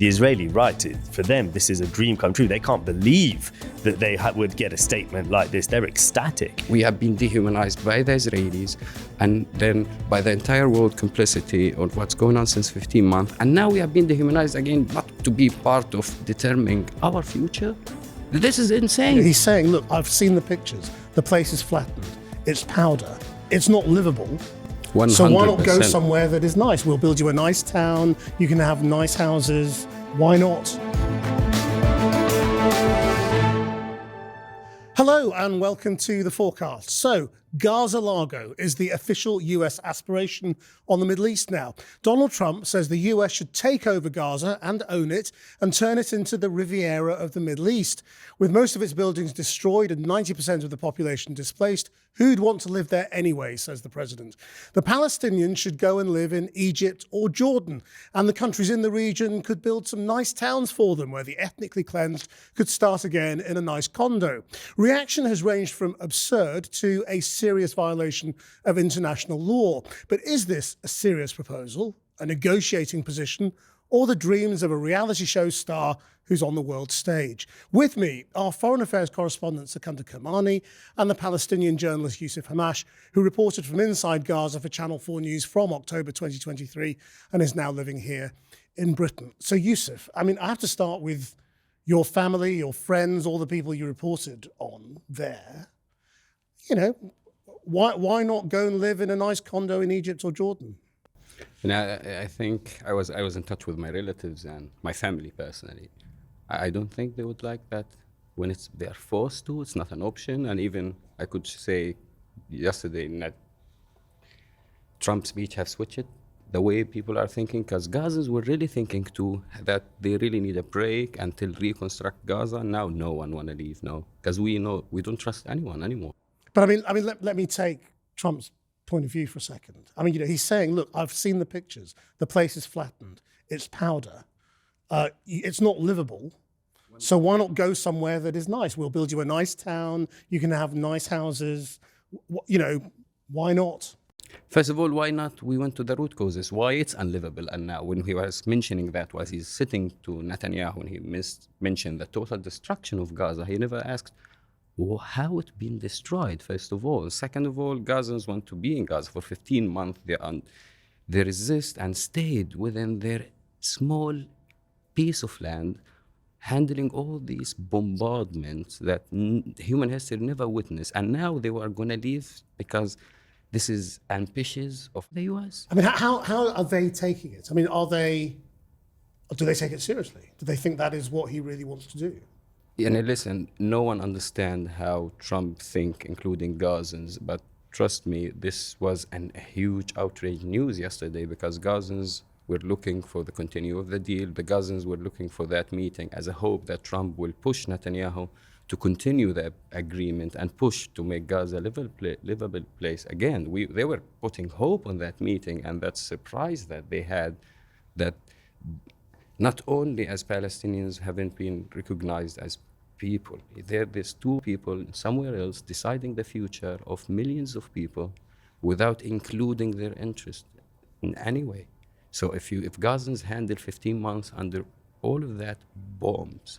The Israeli right, for them, this is a dream come true. They can't believe that they would get a statement like this. They're ecstatic. We have been dehumanized by the Israelis and then by the entire world complicity on what's going on since 15 months. And now we have been dehumanized again, not to be part of determining our future. This is insane. He's saying, look, I've seen the pictures. The place is flattened. It's powder. It's not livable. 100%. So why not go somewhere that is nice? We'll build you a nice town. You can have nice houses. Why not? Hello and welcome to the Fourcast. So, Gaza Largo is the official US aspiration on the Middle East now. Donald Trump says the US should take over Gaza and own it and turn it into the Riviera of the Middle East. With most of its buildings destroyed and 90% of the population displaced, who'd want to live there anyway, says the president. The Palestinians should go and live in Egypt or Jordan, and the countries in the region could build some nice towns for them where the ethnically cleansed could start again in a nice condo. Reaction has ranged from absurd to a serious violation of international law. But is this a serious proposal, a negotiating position, or the dreams of a reality show star who's on the world stage? With me are Foreign Affairs Correspondent Secunder Kermani and the Palestinian journalist Yousef Hammash, who reported from inside Gaza for Channel 4 News from October 2023 and is now living here in Britain. So Yousef, I have to start with your family, your friends, all the people you reported on there. Why not go and live in a nice condo in Egypt or Jordan? I think I was in touch with my relatives and my family personally. I don't think they would like that when they're forced to. It's not an option. And even I could say yesterday that Trump's speech have switched the way people are thinking, because Gazans were really thinking too that they really need a break until reconstruct Gaza. Now no one want to leave, no, because we know we don't trust anyone anymore. But let me take Trump's point of view for a second. He's saying, look, I've seen the pictures. The place is flattened. It's powder. It's not livable. So why not go somewhere that is nice? We'll build you a nice town. You can have nice houses. Why not? First of all, why not? We went to the root causes. Why it's unlivable. And now when he was mentioning that, was he's sitting to Netanyahu and he mentioned the total destruction of Gaza, he never asked, how it been destroyed, first of all. Second of all, Gazans want to be in Gaza for 15 months. They resist and stayed within their small piece of land, handling all these bombardments that human history never witnessed. And now they were going to leave because this is ambitious of the US. How are they taking it? Do they take it seriously? Do they think that is what he really wants to do? And listen, no one understands how Trump think, including Gazans, but trust me, this was a huge outrage news yesterday because Gazans were looking for the continue of the deal. The Gazans were looking for that meeting as a hope that Trump will push Netanyahu to continue the agreement and push to make Gaza a livable place again. They were putting hope on that meeting, and that surprise that they had, that not only as Palestinians haven't been recognized as people, there's two people somewhere else deciding the future of millions of people without including their interest in any way. So if Gazans handle 15 months under all of that bombs,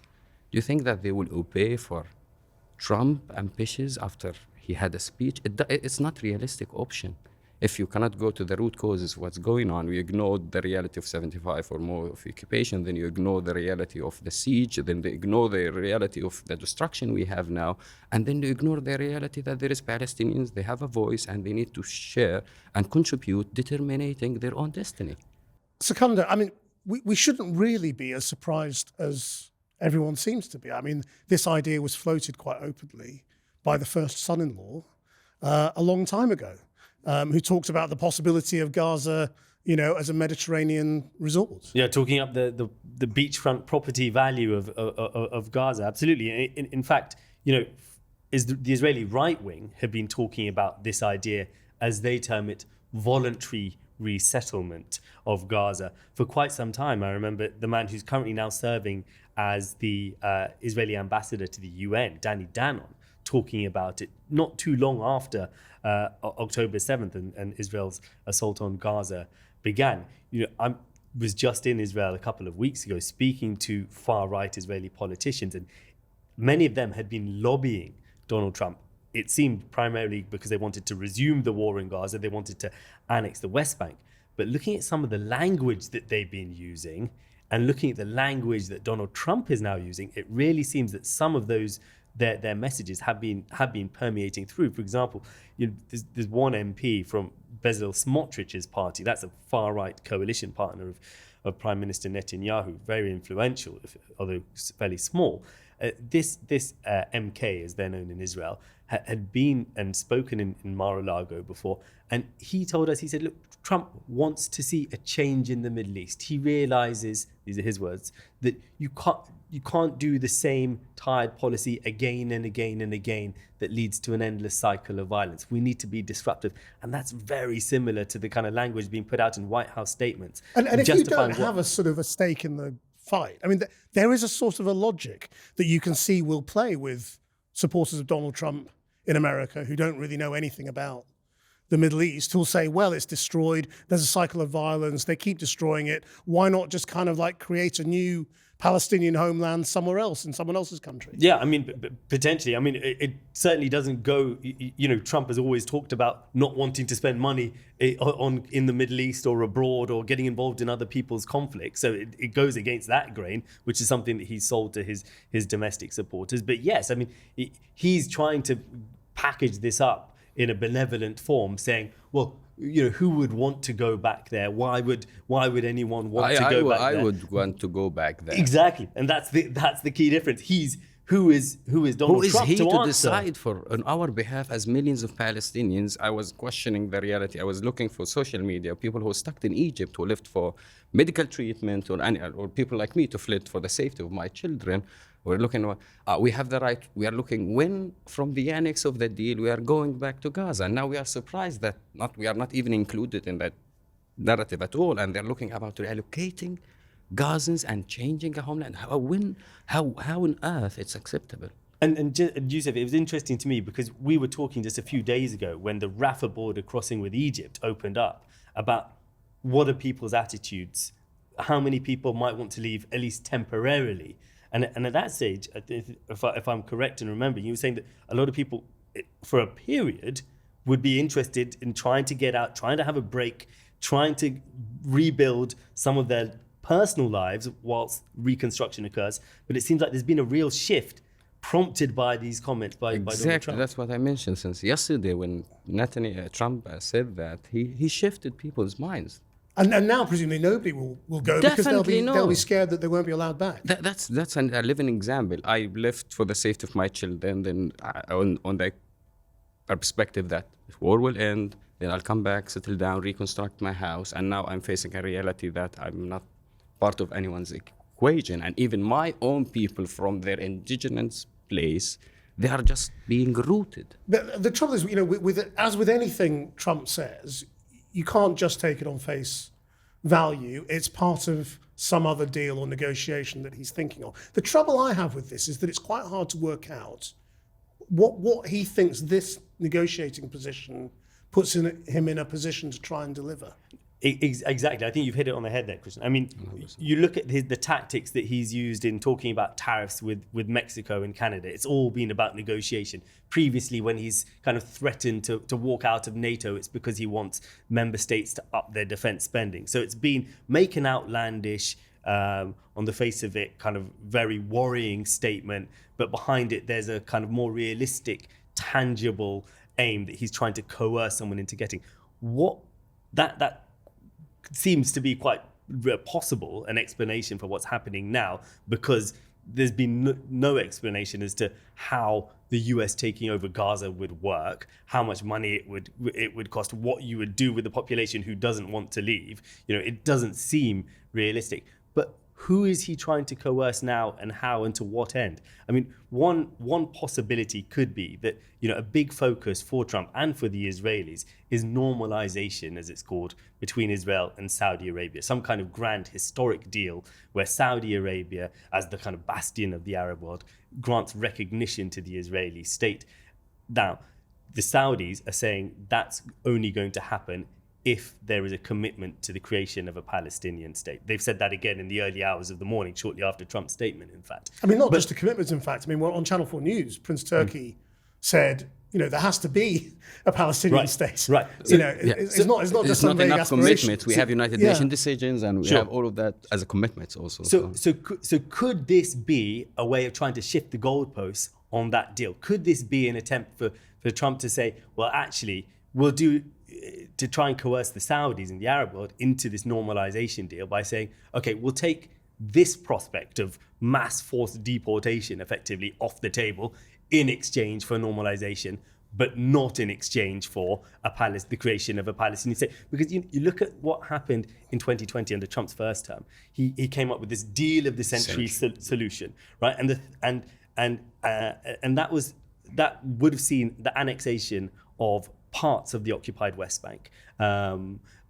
do you think that they will obey for Trump ambitious after he had a speech? It's not realistic option. If you cannot go to the root causes of what's going on, we ignore the reality of 75 or more of occupation, then you ignore the reality of the siege, then they ignore the reality of the destruction we have now, and then you ignore the reality that there is Palestinians, they have a voice, and they need to share and contribute, determining their own destiny. Secunder, we shouldn't really be as surprised as everyone seems to be. This idea was floated quite openly by the first son-in-law a long time ago. Who talked about the possibility of Gaza, as a Mediterranean resort. Yeah, talking up the beachfront property value of Gaza, absolutely. In fact, is the Israeli right wing have been talking about this idea, as they term it, voluntary resettlement of Gaza for quite some time. I remember the man who's currently now serving as the Israeli ambassador to the UN, Danny Danon, talking about it not too long after October 7th and Israel's assault on Gaza began. was just in Israel a couple of weeks ago speaking to far-right Israeli politicians, and many of them had been lobbying Donald Trump. It seemed primarily because they wanted to resume the war in Gaza, they wanted to annex the West Bank. But looking at some of the language that they've been using and looking at the language that Donald Trump is now using, it really seems that some of those their messages have been permeating through. For example, there's one MP from Bezalel Smotrich's party, that's a far-right coalition partner of Prime Minister Netanyahu, very influential, although fairly small. This MK, as they're known in Israel, had been and spoken in Mar-a-Lago before, and he told us, he said, look, Trump wants to see a change in the Middle East. He realizes, these are his words, that you can't do the same tired policy again and again and again that leads to an endless cycle of violence. We need to be disruptive. And that's very similar to the kind of language being put out in White House statements. And if you don't have a sort of a stake in the fight, I mean, there is a sort of a logic that you can see will play with supporters of Donald Trump in America who don't really know anything about the Middle East, who'll say, well, it's destroyed, there's a cycle of violence, they keep destroying it, why not just kind of like create a new Palestinian homeland somewhere else, in someone else's country? Yeah, I mean, potentially. I mean, it certainly doesn't go, Trump has always talked about not wanting to spend money in the Middle East or abroad or getting involved in other people's conflicts. So it goes against that grain, which is something that he's sold to his domestic supporters. But yes, I mean, he's trying to package this up in a benevolent form, saying, well, who would want to go back there? Why would anyone want to go back there? I would want to go back there. Exactly, and that's the key difference. Who is Donald Trump? Who is he to answer? decide on our behalf as millions of Palestinians? I was questioning the reality. I was looking for social media, people who are stuck in Egypt, who lived for medical treatment, or people like me to flee for the safety of my children. We're looking, we have the right, we are looking when from the annex of the deal, we are going back to Gaza. And now we are surprised that we are not even included in that narrative at all. And they're looking about reallocating Gazans and changing a homeland. How on earth it's acceptable? And Yousef, it was interesting to me because we were talking just a few days ago when the Rafah border crossing with Egypt opened up about what are people's attitudes, how many people might want to leave, at least temporarily. And at that stage, if I'm correct in remembering, you were saying that a lot of people, for a period, would be interested in trying to get out, trying to have a break, trying to rebuild some of their personal lives whilst reconstruction occurs. But it seems like there's been a real shift prompted by these comments by Donald Trump. Exactly, that's what I mentioned since yesterday when Trump said that, he shifted people's minds. And now, presumably, nobody will go because they'll be scared that they won't be allowed back. That's a living example. I left for the safety of my children, then on the perspective that war will end, then I'll come back, settle down, reconstruct my house, and now I'm facing a reality that I'm not part of anyone's equation. And even my own people from their indigenous place, they are just being rooted. The trouble is, as with anything Trump says, you can't just take it on face value. It's part of some other deal or negotiation that he's thinking of. The trouble I have with this is that it's quite hard to work out what he thinks this negotiating position puts him in a position to try and deliver. Exactly. I think you've hit it on the head there, Krishnan. I mean, you look at the tactics that he's used in talking about tariffs with Mexico and Canada. It's all been about negotiation. Previously, when he's kind of threatened to walk out of NATO, it's because he wants member states to up their defense spending. So it's been make an outlandish, on the face of it, kind of very worrying statement, but behind it, there's a kind of more realistic, tangible aim that he's trying to coerce someone into getting. That seems to be quite possible, an explanation for what's happening now, because there's been no explanation as to how the US taking over Gaza would work, how much money it would cost, what you would do with the population who doesn't want to leave. It doesn't seem realistic. But who is he trying to coerce now, and how, and to what end? I mean, one possibility could be that a big focus for Trump and for the Israelis is normalization, as it's called, between Israel and Saudi Arabia. Some kind of grand historic deal where Saudi Arabia, as the kind of bastion of the Arab world, grants recognition to the Israeli state. Now, the Saudis are saying that's only going to happen if there is a commitment to the creation of a Palestinian state. They've said that again in the early hours of the morning, shortly after Trump's statement, in fact. I mean, not just a commitment, in fact. I mean, on Channel 4 News, Prince Turki said, there has to be a Palestinian state. Right. So, it's not just it's some not vague enough aspiration. commitment. We have United Nations decisions, and we have all of that as a commitment also. So could this be a way of trying to shift the goalposts on that deal? Could this be an attempt for Trump to say, well, actually, we'll do, to try and coerce the Saudis and the Arab world into this normalization deal by saying, okay, we'll take this prospect of mass forced deportation effectively off the table in exchange for normalization, but not in exchange for the creation of a Palestinian state. Because you look at what happened in 2020 under Trump's first term. He came up with this deal of the century solution, right? And that would have seen the annexation of parts of the occupied West Bank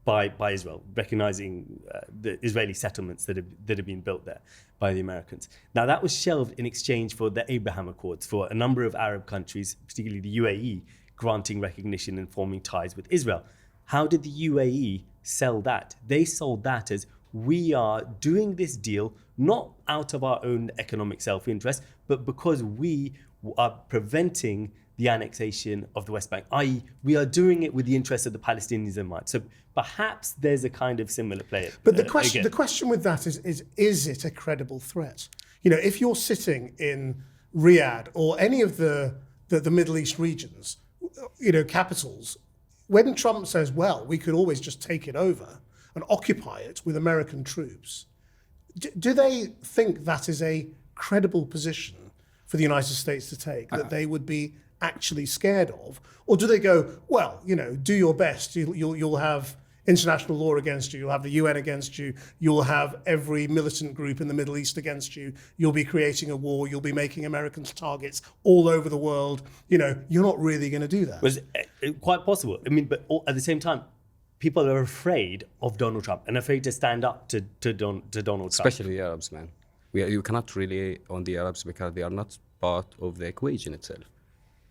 by Israel, recognizing the Israeli settlements that have been built there by the Americans. Now, that was shelved in exchange for the Abraham Accords, for a number of Arab countries, particularly the UAE, granting recognition and forming ties with Israel. How did the UAE sell that? They sold that as, we are doing this deal not out of our own economic self-interest, but because we are preventing the annexation of the West Bank, i.e. we are doing it with the interests of the Palestinians in mind. So perhaps there's a kind of similar play. But the question with that is it a credible threat? If you're sitting in Riyadh or any of the Middle East regions, capitals, when Trump says, well, we could always just take it over and occupy it with American troops, do they think that is a credible position for the United States to take, that they would be actually scared of? Or do they go, well, do your best, you'll have international law against you, you'll have the UN against you, you'll have every militant group in the Middle East against you, you'll be creating a war, you'll be making Americans targets all over the world, you're not really going to do that. Was quite possible. I mean, but at the same time, people are afraid of Donald Trump and afraid to stand up to Donald Trump. Especially the Arabs, man. You cannot rely on the Arabs because they are not part of the equation itself.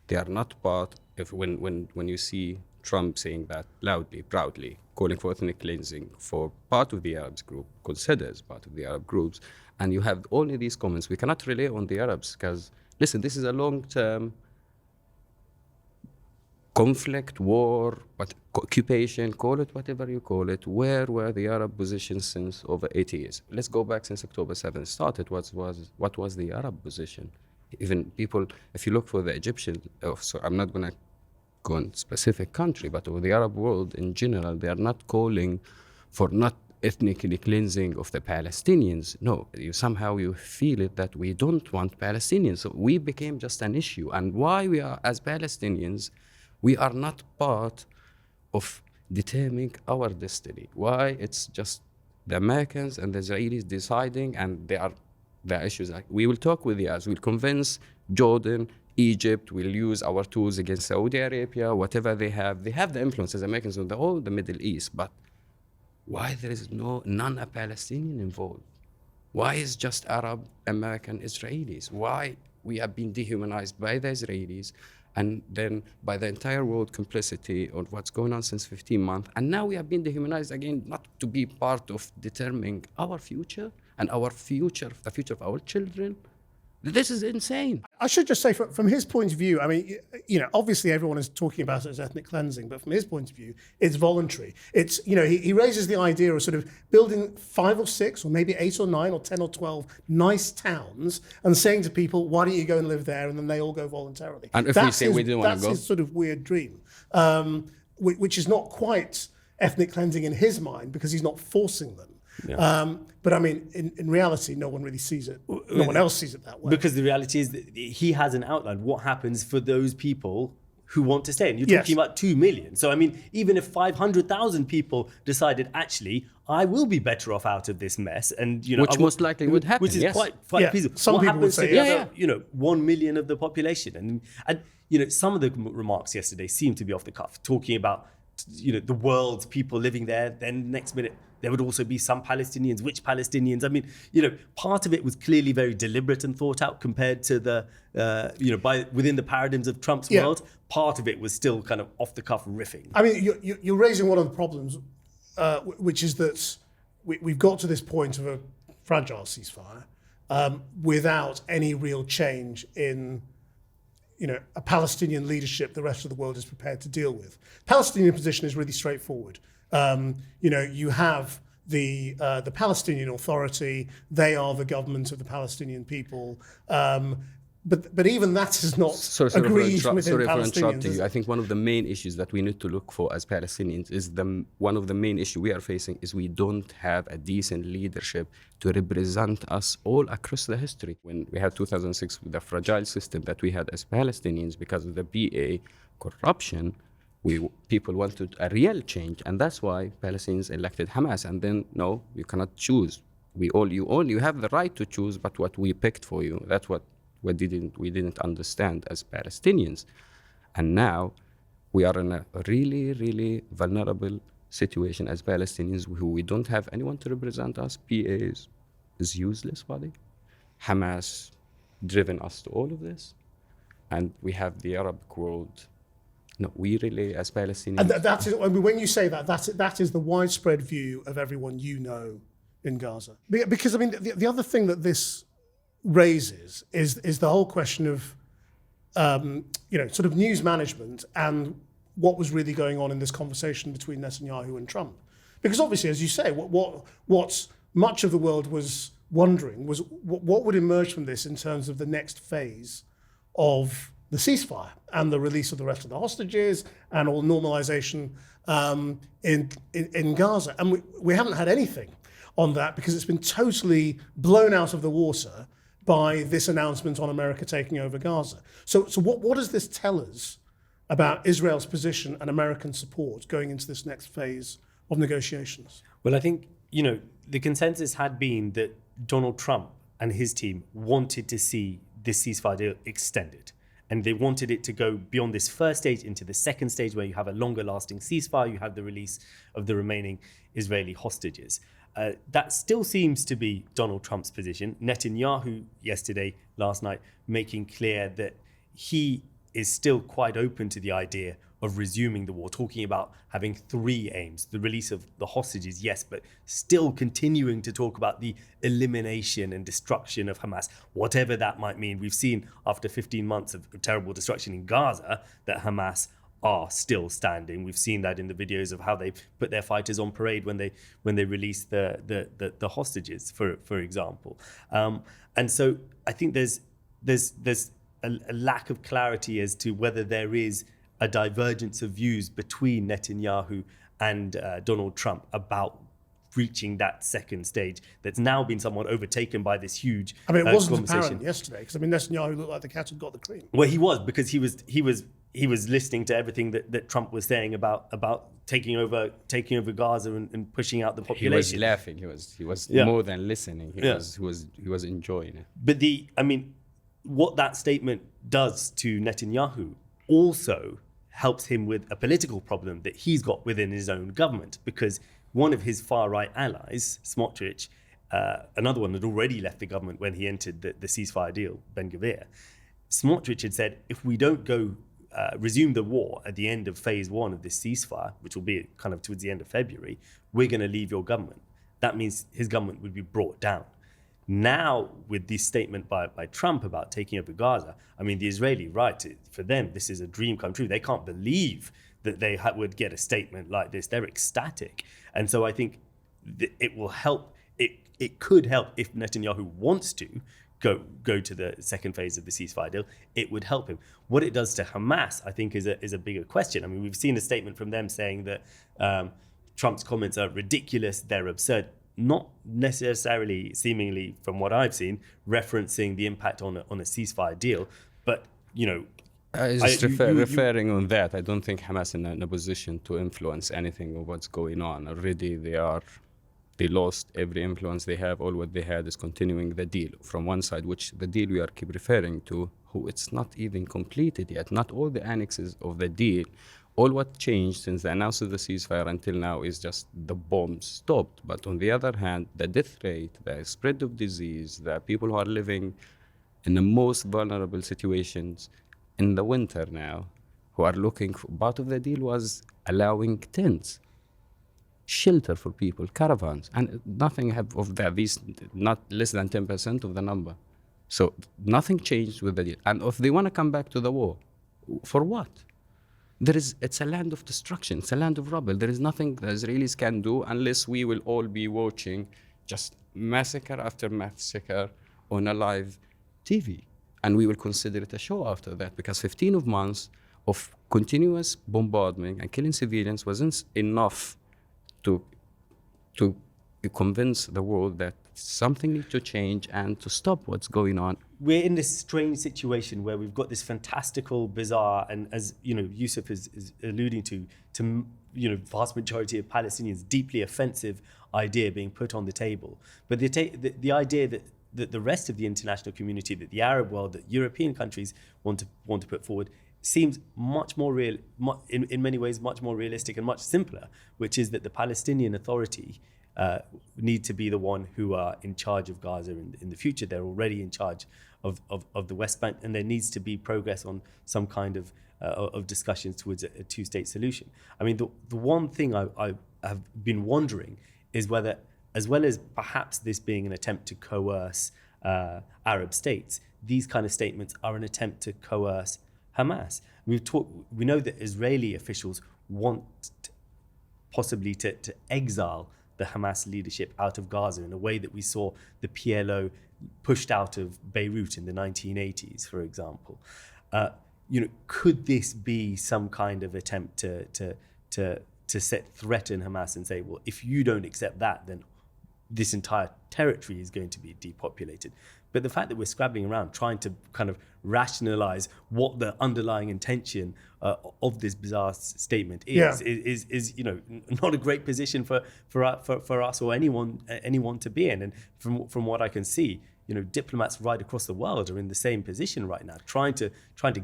They are not part of, when you see Trump saying that loudly, proudly, calling for ethnic cleansing for part of the Arabs group, considers part of the Arab groups, and you have only these comments. We cannot rely on the Arabs because, listen, this is a long-term conflict, war, occupation, call it whatever you call it. Where were the Arab positions since over 80 years? Let's go back since October 7th started. What was the Arab position? Even people, if you look for the Egyptian, so I'm not going to go on specific country, but over the Arab world in general, they are not calling for not ethnically cleansing of the Palestinians. No, somehow you feel it that we don't want Palestinians. So we became just an issue. And why we are, as Palestinians, we are not part of determining our destiny. Why it's just the Americans and the Israelis deciding, and there are issues like, we will talk with the Arabs, we'll convince Jordan, Egypt, we'll use our tools against Saudi Arabia, whatever they have the influence as Americans on all the Middle East, but why there is none a Palestinian involved? Why is just Arab, American, Israelis? Why we have been dehumanized by the Israelis and then by the entire world complicity on what's going on since 15 months, and now we have been dehumanized again, not to be part of determining our future and the future of our children. This is insane. I should just say, from his point of view, I mean, obviously everyone is talking about it as ethnic cleansing, but from his point of view, it's voluntary. It's, he raises the idea of sort of building 5 or 6 or maybe 8 or 9 or 10 or 12 nice towns and saying to people, why don't you go and live there? And then they all go voluntarily. And if we say we don't want to go? That's his sort of weird dream, which is not quite ethnic cleansing in his mind because he's not forcing them. Yeah. But I mean, in reality, no one really sees it. No one else sees it that way. Because the reality is that he hasn't outlined what happens for those people who want to stay. And you're talking about 2 million. So, I mean, even if 500,000 people decided, actually, I will be better off out of this mess. And, which most likely would happen. Which is quite feasible. Some what people happens would say, to the other, 1 million of the population? And some of the remarks yesterday seemed to be off the cuff, talking about the world's people living there. Then next minute, there would also be some Palestinians. Which Palestinians? I mean, part of it was clearly very deliberate and thought out compared to the, within the paradigms of Trump's world. Part of it was still kind of off the cuff riffing. I mean, you're raising one of the problems, which is that we've got to this point of a fragile ceasefire without any real change in a Palestinian leadership the rest of the world is prepared to deal with. Palestinian position is really straightforward. You have the Palestinian Authority. They are the government of the Palestinian people. But even that is not agreed within Palestinians. For interrupting you. I think one of the main issues that we need to look for as Palestinians is one of the main issues we are facing is we don't have a decent leadership to represent us all across the history. When we had 2006 with the fragile system that we had as Palestinians because of the BA corruption, people wanted a real change, and that's why Palestinians elected Hamas. And then, no, you cannot choose. You have the right to choose, but what we picked for you, that's what we didn't understand as Palestinians. And now we are in a really, really vulnerable situation as Palestinians who we don't have anyone to represent us. PA is useless body. Hamas driven us to all of this. And we have the Arab world. No, we really, as Palestinians... And that is, I mean, when you say that is the widespread view of everyone in Gaza. Because, I mean, the other thing that this raises is the whole question of, sort of news management and what was really going on in this conversation between Netanyahu and Trump. Because obviously, as you say, what much of the world was wondering was what would emerge from this in terms of the next phase of the ceasefire and the release of the rest of the hostages and all normalization in Gaza. And we haven't had anything on that because it's been totally blown out of the water by this announcement on America taking over Gaza. So what does this tell us about Israel's position and American support going into this next phase of negotiations? Well, I think, the consensus had been that Donald Trump and his team wanted to see this ceasefire deal extended. And they wanted it to go beyond this first stage into the second stage where you have a longer lasting ceasefire, you have the release of the remaining Israeli hostages. That still seems to be Donald Trump's position. Netanyahu last night, making clear that he is still quite open to the idea of resuming the war, talking about having three aims: the release of the hostages, yes, but still continuing to talk about the elimination and destruction of Hamas, whatever that might mean. We've seen after 15 months of terrible destruction in Gaza that Hamas are still standing. We've seen that in the videos of how they put their fighters on parade when they release the hostages, for example. And so I think there's a lack of clarity as to whether there is a divergence of views between Netanyahu and Donald Trump about reaching that second stage that's now been somewhat overtaken by this huge it wasn't apparent yesterday because Netanyahu looked like the cat had got the cream. Well, he was, because he was listening to everything that Trump was saying about taking over Gaza and pushing out the population. He was laughing. He was more than listening. He was enjoying it. But what that statement does to Netanyahu also helps him with a political problem that he's got within his own government, because one of his far-right allies, Smotrich, another one had already left the government when he entered the ceasefire deal, Ben Gvir. Smotrich had said, if we don't go resume the war at the end of phase one of this ceasefire, which will be kind of towards the end of February, we're going to leave your government. That means his government would be brought down. Now, with this statement by Trump about taking over Gaza, the Israeli right, for them, this is a dream come true. They can't believe that they would get a statement like this. They're ecstatic. And so I think it will help. It could help if Netanyahu wants to go to the second phase of the ceasefire deal. It would help him. What it does to Hamas, I think, is a bigger question. We've seen a statement from them saying that Trump's comments are ridiculous, they're absurd. Not necessarily, seemingly, from what I've seen, referencing the impact on a ceasefire deal, but referring on that. I don't think Hamas is in a position to influence anything of what's going on. Already they lost every influence they have. All what they had is continuing the deal from one side, which the deal we are keep referring to, who it's not even completed yet. Not all the annexes of the deal all what changed since the announcement of the ceasefire until now is just the bombs stopped. But on the other hand, the death rate, the spread of disease, the people who are living in the most vulnerable situations in the winter now, who are looking for, part of the deal was allowing tents, shelter for people, caravans, and nothing of that, these not less than 10% of the number. So nothing changed with the deal. And if they want to come back to the war, for what? It's a land of destruction. It's a land of rubble. There is nothing the Israelis can do unless we will all be watching just massacre after massacre on a live TV. And we will consider it a show after that, because 15 months of continuous bombardment and killing civilians wasn't enough to convince the world that something needs to change and to stop what's going on. We're in this strange situation where we've got this fantastical, bizarre, and as you know, Yousef is alluding to vast majority of Palestinians, deeply offensive idea being put on the table. But the idea that the rest of the international community, that the Arab world, that European countries want to put forward, seems much more real, in many ways much more realistic and much simpler, which is that the Palestinian Authority need to be the one who are in charge of Gaza in the future. They're already in charge of the West Bank, and there needs to be progress on some kind of discussions towards a two-state solution. I mean, the one thing I have been wondering is whether, as well as perhaps this being an attempt to coerce Arab states, these kind of statements are an attempt to coerce Hamas. We know that Israeli officials want possibly to exile the Hamas leadership out of Gaza in a way that we saw the PLO pushed out of Beirut in the 1980s, for example. Could this be some kind of attempt to threaten Hamas and say, well, if you don't accept that, then this entire territory is going to be depopulated? But the fact that we're scrabbling around trying to kind of rationalize what the underlying intention of this bizarre statement is not a great position for us or anyone to be in. And from what I can see, diplomats right across the world are in the same position right now, trying to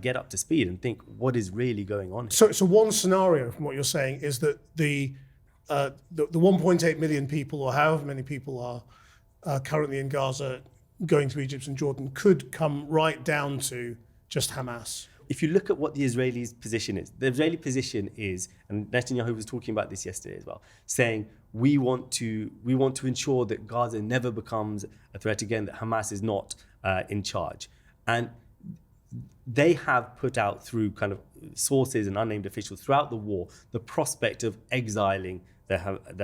get up to speed and think what is really going on here. So one scenario from what you're saying is that the 1.8 million people, or however many people are currently in Gaza going to Egypt and Jordan, could come right down to just Hamas. If you look at what the Israeli position is, and Netanyahu was talking about this yesterday as well, saying we want to ensure that Gaza never becomes a threat again, that Hamas is not in charge. And they have put out through kind of sources and unnamed officials throughout the war the prospect of exiling the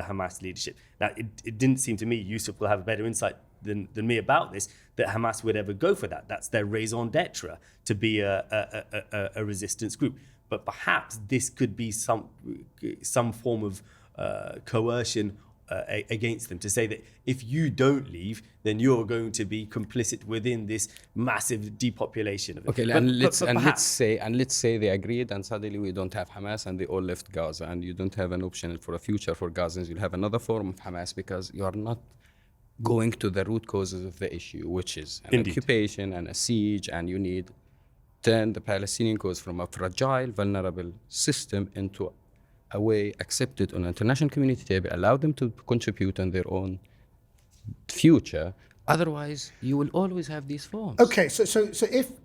Hamas leadership. Now, it didn't seem to me, Yousef will have a better insight than me about this, that Hamas would ever go for that. That's their raison d'etre, to be a resistance group. But perhaps this could be some form of coercion against them, to say that if you don't leave, then you're going to be complicit within this massive depopulation of it. Okay, let's say they agreed, and suddenly we don't have Hamas, and they all left Gaza, and you don't have an option for a future for Gazans. You'll have another form of Hamas, because you are not going to the root causes of the issue, which is an occupation and a siege, and you need turn the Palestinian cause from a fragile, vulnerable system into a way accepted on the international community table, allow them to contribute on their own future. Otherwise, you will always have these forms. Okay, so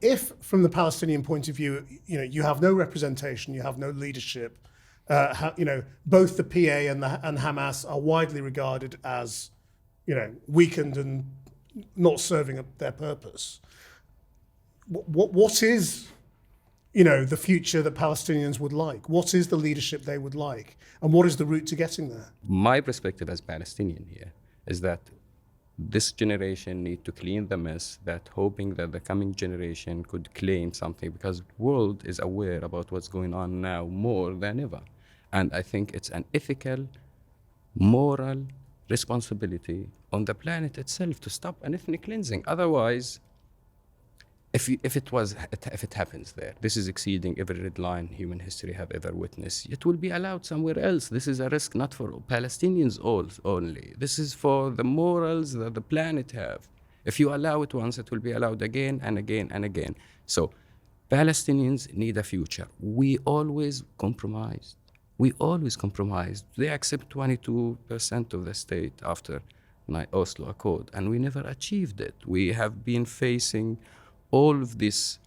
if from the Palestinian point of view, you have no representation, you have no leadership, both the PA and Hamas are widely regarded as weakened and not serving their purpose. What is, the future that Palestinians would like? What is the leadership they would like? And what is the route to getting there? My perspective as Palestinian here is that this generation need to clean the mess, that hoping that the coming generation could claim something, because the world is aware about what's going on now more than ever. And I think it's an ethical, moral responsibility on the planet itself to stop an ethnic cleansing. Otherwise, if it happens there, this is exceeding every red line human history have ever witnessed. It will be allowed somewhere else. This is a risk not for Palestinians only. This is for the morals that the planet have. If you allow it once, it will be allowed again and again and again. So Palestinians need a future. We always compromised. They accept 22% of the state after Oslo Accord, and we never achieved it. We have been facing all of this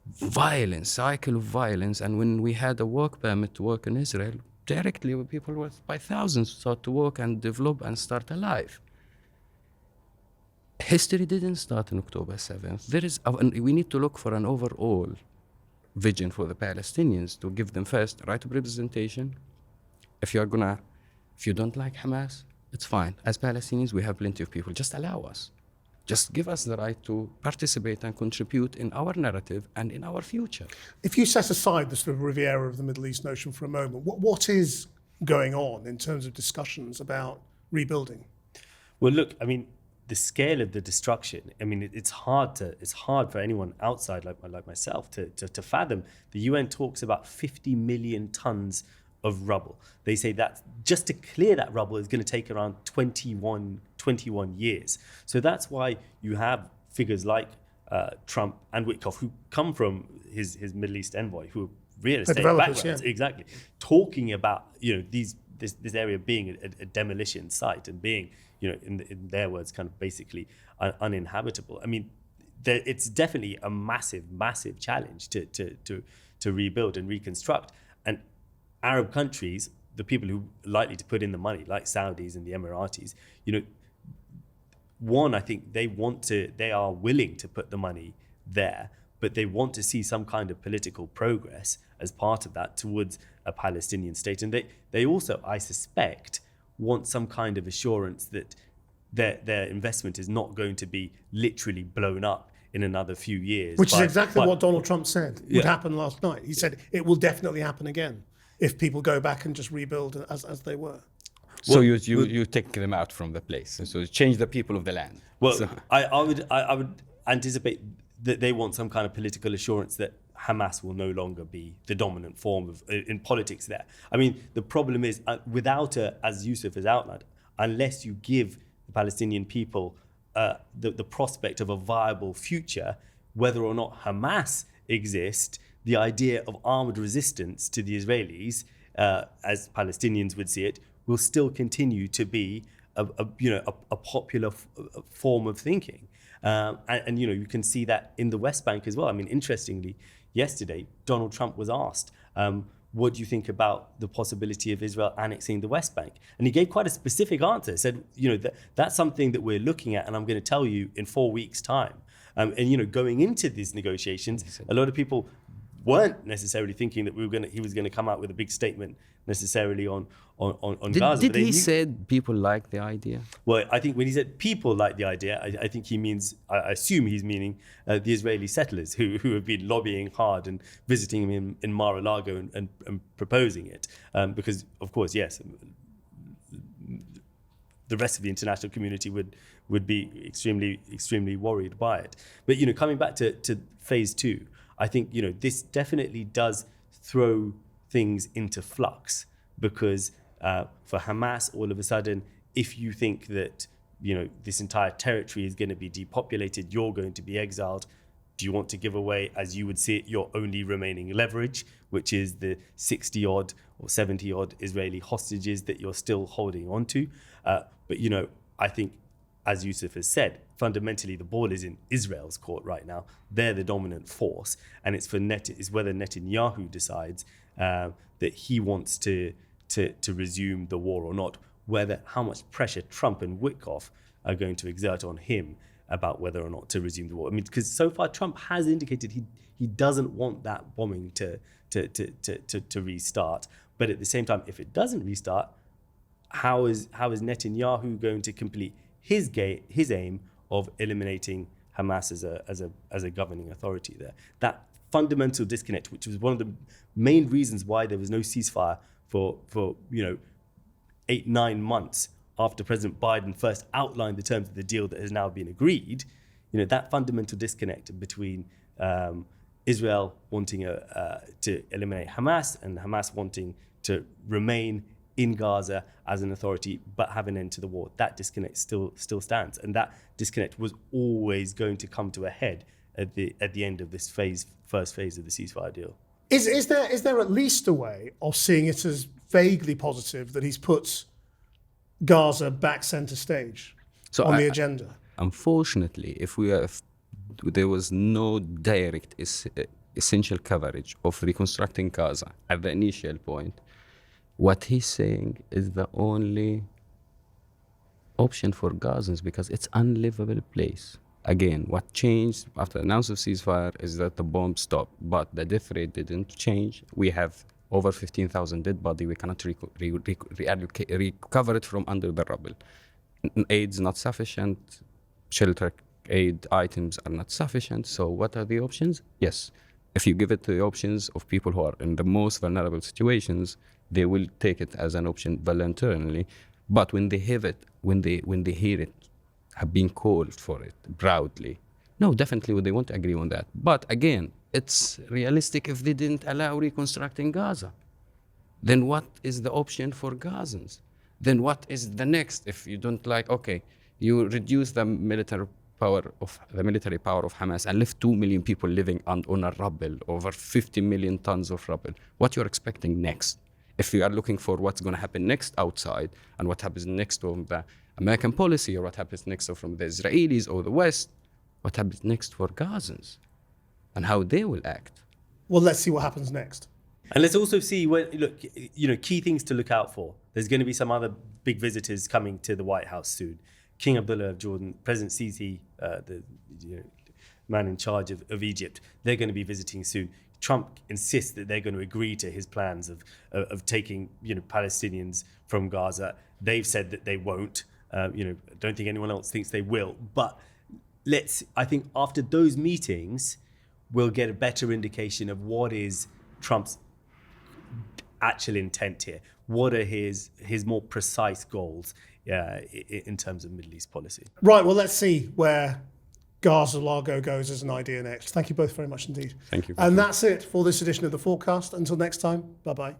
violence, cycle of violence, and when we had a work permit to work in Israel, directly people were by thousands start to work and develop and start a life. History didn't start on October 7th. We need to look for an overall vision for the Palestinians to give them first right of representation. If you don't like Hamas, it's fine. As Palestinians, we have plenty of people. Just allow us. Just give us the right to participate and contribute in our narrative and in our future. If you set aside the sort of Riviera of the Middle East notion for a moment, what is going on in terms of discussions about rebuilding? Well, look, I mean, the scale of the destruction, I mean, it's hard for anyone outside like myself to fathom. The UN talks about 50 million tons of rubble. They say that just to clear that rubble is going to take around 21 years. So that's why you have figures like Trump and Witkoff, who come from his Middle East envoy, who are real estate backgrounds, yeah. Exactly, talking about this area being a demolition site and being, in their words, kind of basically uninhabitable. I mean, it's definitely a massive challenge to rebuild and reconstruct. And Arab countries, the people who are likely to put in the money, like Saudis and the Emiratis, I think they are willing to put the money there, but they want to see some kind of political progress as part of that towards a Palestinian state. And they also, I suspect, want some kind of assurance that their investment is not going to be literally blown up in another few years. Which is exactly what Donald Trump said would happen last night. He said it will definitely happen again if people go back and just rebuild as they were. So you take them out from the place, and so change the people of the land. Well, I would anticipate that they want some kind of political assurance that Hamas will no longer be the dominant form in politics there. I mean, the problem is without as Yousef has outlined, unless you give the Palestinian people the prospect of a viable future, whether or not Hamas exists, the idea of armed resistance to the Israelis, as Palestinians would see it, will still continue to be a popular form of thinking. And you can see that in the West Bank as well. I mean, interestingly, yesterday, Donald Trump was asked, what do you think about the possibility of Israel annexing the West Bank? And he gave quite a specific answer. He said, that's something that we're looking at, and I'm going to tell you in 4 weeks' time. And going into these negotiations, a lot of people weren't necessarily thinking that he was going to come out with a big statement necessarily on Gaza. Did he said people like the idea? Well, I think when he said people like the idea, I think he means, I assume he's meaning the Israeli settlers who have been lobbying hard and visiting him in Mar-a-Lago and proposing it. Because, of course, yes, the rest of the international community would be extremely worried by it. But, coming back to phase 2, I think, this definitely does throw things into flux, because for Hamas, all of a sudden, if you think that, this entire territory is going to be depopulated, you're going to be exiled, do you want to give away, as you would see it, your only remaining leverage, which is the 60-odd or 70-odd Israeli hostages that you're still holding on to? But, I think, as Yousef has said, fundamentally the ball is in Israel's court right now. They're the dominant force, and it's whether Netanyahu decides that he wants to resume the war or not, how much pressure Trump and Witkoff are going to exert on him about whether or not to resume the war. I mean, because so far Trump has indicated he doesn't want that bombing to restart. But at the same time, if it doesn't restart, how is Netanyahu going to complete his aim of eliminating Hamas as a governing authority there? That fundamental disconnect, which was one of the main reasons why there was no ceasefire for 8-9 months after President Biden first outlined the terms of the deal that has now been agreed, that fundamental disconnect between Israel wanting to eliminate Hamas and Hamas wanting to remain in Gaza as an authority but have an end to the war, that disconnect still stands. And that disconnect was always going to come to a head at the end of this first phase of the ceasefire deal. Is there at least a way of seeing it as vaguely positive that he's put Gaza back center stage on the agenda? Unfortunately, there was no direct essential coverage of reconstructing Gaza at the initial point, what he's saying is the only option for Gazans because it's an unlivable place. Again, what changed after the announcement of ceasefire is that the bombs stopped, but the death rate didn't change. We have over 15,000 dead bodies. We cannot recover it from under the rubble. Aid's not sufficient. Shelter aid items are not sufficient. So what are the options? Yes, if you give it to the options of people who are in the most vulnerable situations, they will take it as an option voluntarily. But when they have it, when they hear it, have been called for it proudly, no, definitely they won't agree on that. But again, it's realistic if they didn't allow reconstructing Gaza. Then what is the option for Gazans? Then what is the next? If you don't like, okay, you reduce the military power of Hamas and left 2 million people living on a rubble, over 50 million tons of rubble. What you're expecting next? If you are looking for what's going to happen next outside and what happens next from the American policy or what happens next from the Israelis or the West, what happens next for Gazans and how they will act? Well, let's see what happens next. And let's also see key things to look out for. There's going to be some other big visitors coming to the White House soon. King Abdullah of Jordan, President Sisi, the man in charge of Egypt, they're going to be visiting soon. Trump insists that they're going to agree to his plans of taking Palestinians from Gaza. They've said that they won't. Don't think anyone else thinks they will. But I think after those meetings, we'll get a better indication of what is Trump's actual intent here. What are his more precise goals in terms of Middle East policy? Right, well, let's see where Gaza Largo goes as an idea next. Thank you both very much indeed. Thank you. And that's it for this edition of the Forecast. Until next time, bye-bye.